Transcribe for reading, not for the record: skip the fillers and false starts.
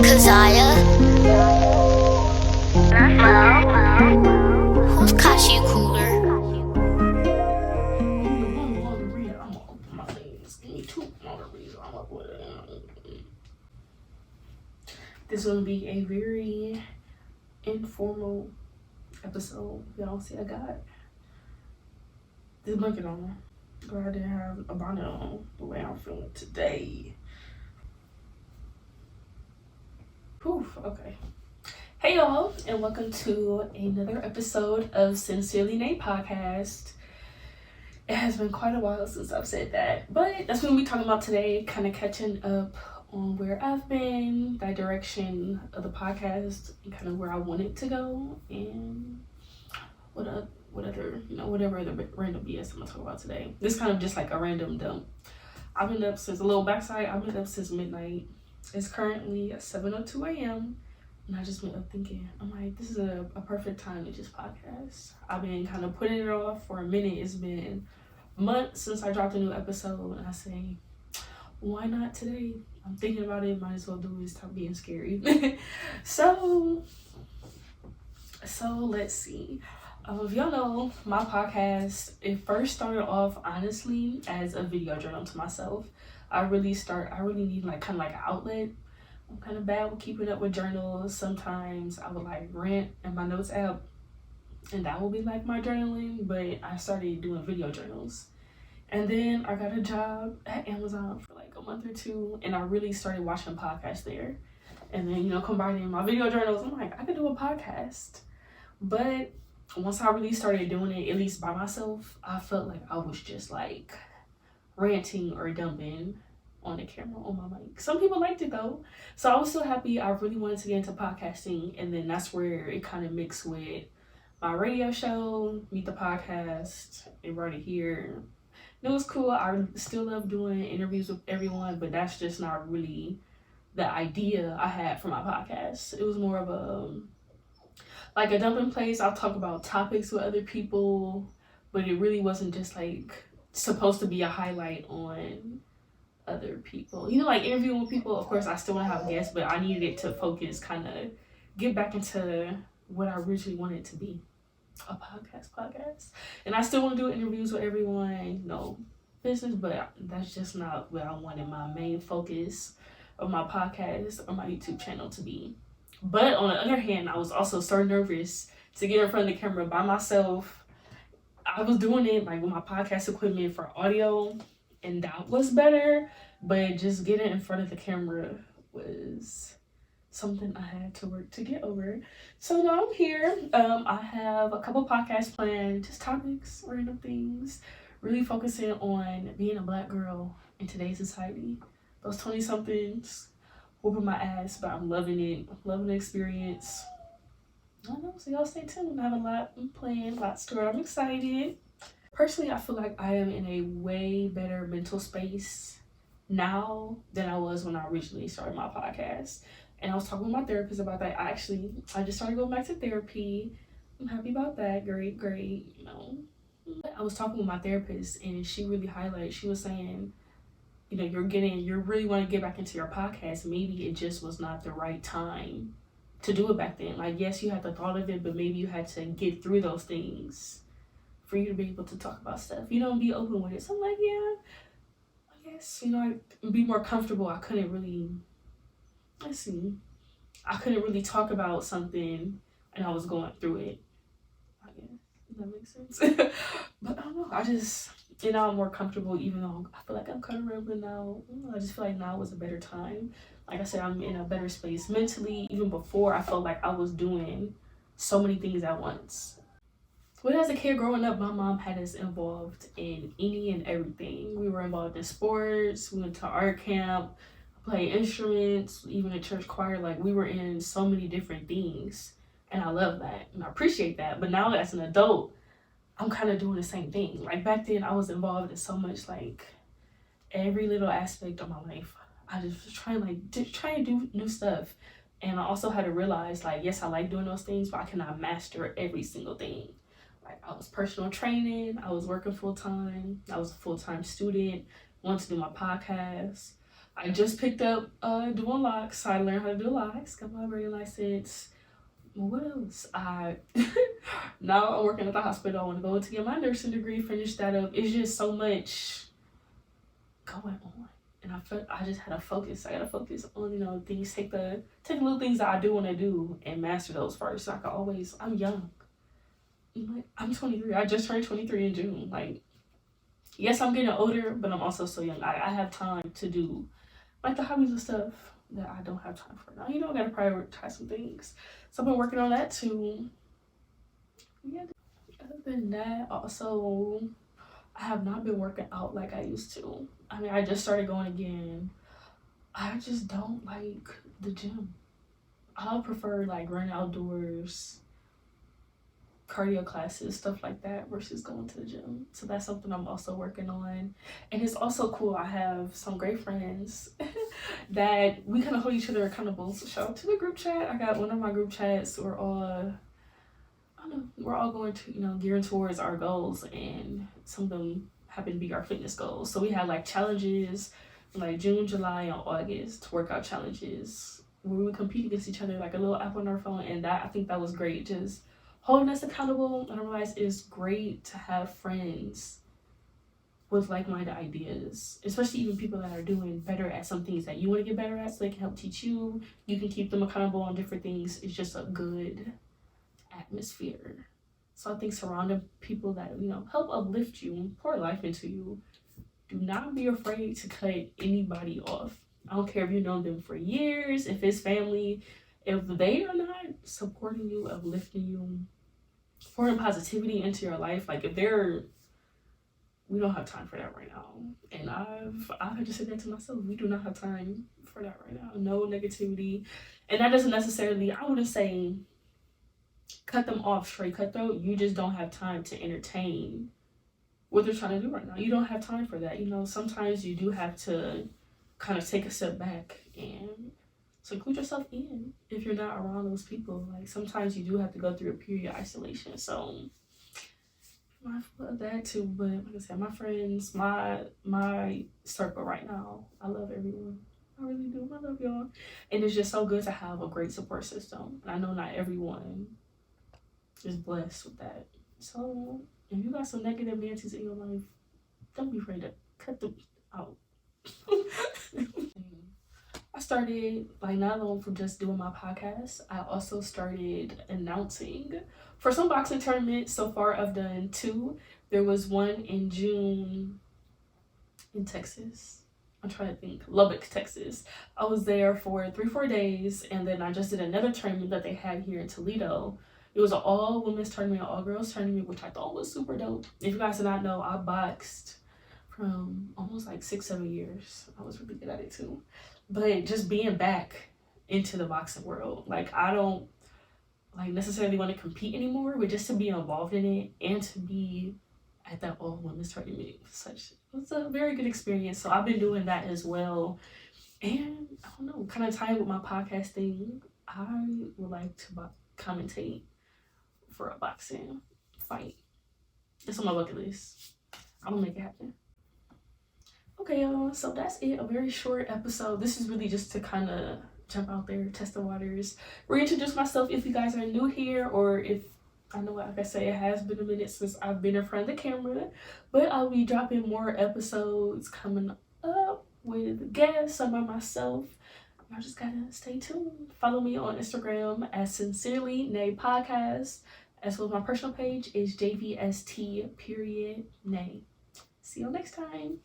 Who's Kashi Cooler? This is gonna be a very informal episode. Y'all see, I got this blanket on, but I didn't have a bonnet on the way I'm feeling today. Poof. Okay. Hey y'all, and welcome to another episode of Sincerely M.I.A podcast. It has been quite a while since I've said that, but that's what we'll be talking about today, kind of catching up on where I've been, the direction of the podcast, and kind of where I want it to go, and whatever other random BS I'm gonna talk about today. This is kind of just like a random dump. I've been up since a little backside. I've been up since midnight. It's currently 7:02 a.m. and I just been up thinking, I'm like, this is a perfect time to just podcast. I've been kind of putting it off for a minute. It's been months since I dropped a new episode, and I say, why not today? I'm thinking about it, might as well do it. Stop being scary. So let's see. If y'all know, my podcast, it first started off honestly as a video journal to myself. I really need like kind of like an outlet. I'm kind of bad with keeping up with journals. Sometimes I would like rant in my notes app, and that will be like my journaling, but I started doing video journals. And then I got a job at Amazon for like a month or two, and I really started watching podcasts there. And then, combining my video journals, I'm like, I could do a podcast. But once I really started doing it, at least by myself, I felt like I was just like ranting or dumping on the camera on my mic. Some people liked it though, so I was so happy. I really wanted to get into podcasting, and then that's where it kind of mixed with my radio show, Meet the Podcast, and right here. It was cool. I still love doing interviews with everyone, but that's just not really the idea I had for my podcast. It was more of a dumping place. I'll talk about topics with other people, but it really wasn't just like supposed to be a highlight on other people. Like interviewing with people, of course I still want to have guests, but I needed it to focus, kind of get back into what I originally wanted it to be, a podcast. And I still want to do interviews with everyone, no business, but that's just not what I wanted my main focus of my podcast or my YouTube channel to be. But on the other hand, I was also so nervous to get in front of the camera by myself. I was doing it like with my podcast equipment for audio, and that was better, but just getting in front of the camera was something I had to work to get over. So now I'm here. I have a couple podcasts planned, just topics, random things, really focusing on being a Black girl in today's society. Those 20-somethings whooping my ass, but I'm loving it, loving the experience. I don't know, so y'all stay tuned. I have a lot planned, lots to. I'm excited. Personally, I feel like I am in a way better mental space now than I was when I originally started my podcast. And I was talking with my therapist about that. I just started going back to therapy. I'm happy about that. Great. I was talking with my therapist, and she really highlighted, she was saying, you really want to get back into your podcast. Maybe it just was not the right time to do it back then. Like, yes, you had the thought of it, but maybe you had to get through those things for you to be able to talk about stuff, and be open with it. So I'm like, yeah, I guess, I'd be more comfortable. I couldn't really talk about something and I was going through it. I guess, if that makes sense. But I don't know, I just, I'm more comfortable, even though I feel like I'm kind of rambling now. I just feel like now is a better time. Like I said, I'm in a better space mentally. Even before, I felt like I was doing so many things at once. But as a kid growing up, my mom had us involved in any and everything. We were involved in sports, we went to art camp, played instruments, even a church choir. Like, we were in so many different things, and I love that and I appreciate that. But now as an adult, I'm kind of doing the same thing. Like, back then I was involved in so much, like every little aspect of my life. I just was trying to do new stuff. And I also had to realize, like, yes, I like doing those things, but I cannot master every single thing. Like, I was personal training, I was working full-time, I was a full-time student, wanted to do my podcast. I just picked up doing locks, so I learned how to do locks, got my brain license. What else? I now I'm working at the hospital. I want to go to get my nursing degree, finish that up. It's just so much going on, and I just had to focus. I gotta focus on things. Take the little things that I do want to do and master those first. So I can always. I'm young. I'm 23. I just turned 23 in June. Like, yes, I'm getting older, but I'm also so young. I have time to do like the hobbies and stuff that I don't have time for now. I gotta prioritize some things. So I've been working on that too. Yeah. Other than that, also, I have not been working out like I used to. I mean, I just started going again. I just don't like the gym. I prefer like running outdoors, cardio classes, stuff like that, versus going to the gym. So that's something I'm also working on. And it's also cool. I have some great friends that we kind of hold each other accountable. So shout out to the group chat. I got one of my group chats. We're all going to, gearing towards our goals, and some of them happen to be our fitness goals. So we had like challenges like June, July, and August, workout challenges where we would compete against each other, like a little app on our phone. And I think that was great, just holding us accountable. And I realized it's great to have friends with like-minded ideas, especially even people that are doing better at some things that you want to get better at, so they can help teach you. You can keep them accountable on different things. It's just a good atmosphere. So I think surrounding people that help uplift you, pour life into you. Do not be afraid to cut anybody off. I don't care if you know them for years, if it's family, if they are not supporting you, uplifting you, pouring positivity into your life. Like, if we don't have time for that right now. And I've just said that to myself. We do not have time for that right now. No negativity. And that doesn't necessarily, I wouldn't say cut them off straight cutthroat. You just don't have time to entertain what they're trying to do right now. You don't have time for that. Sometimes you do have to kind of take a step back and seclude yourself in if you're not around those people. Like, sometimes you do have to go through a period of isolation. So mindful of that too. But like I said, my friends, my circle right now, I love everyone. I really do. I love y'all. And it's just so good to have a great support system. And I know not everyone is blessed with that. So if you got some negative Nancy's in your life, don't be afraid to cut them out. I started, like, not alone from just doing my podcast, I also started announcing for some boxing tournaments. So far, I've done 2. There was one in June in Texas. I'm trying to think. Lubbock, Texas. I was there for 3-4 days, and then I just did another tournament that they had here in Toledo. It was an all-women's tournament, an all-girls tournament, which I thought was super dope. If you guys did not know, I boxed from almost like 6-7 years. I was really good at it too. But just being back into the boxing world, like, I don't like necessarily want to compete anymore, but just to be involved in it and to be at that all-women's tournament, it's a very good experience. So I've been doing that as well. And I don't know, kind of tying with my podcast thing, I would like to commentate for a boxing fight. It's on my bucket list. I'm gonna make it happen. Okay, y'all, so that's it. A very short episode. This is really just to kind of jump out there, test the waters, reintroduce myself if you guys are new here, or if I know, like I say, it has been a minute since I've been in front of the camera, but I'll be dropping more episodes coming up with guests or by myself. Y'all just gotta stay tuned. Follow me on Instagram as Sincerely Nay Podcast, as well as my personal page is JVST_Nay. See you next time.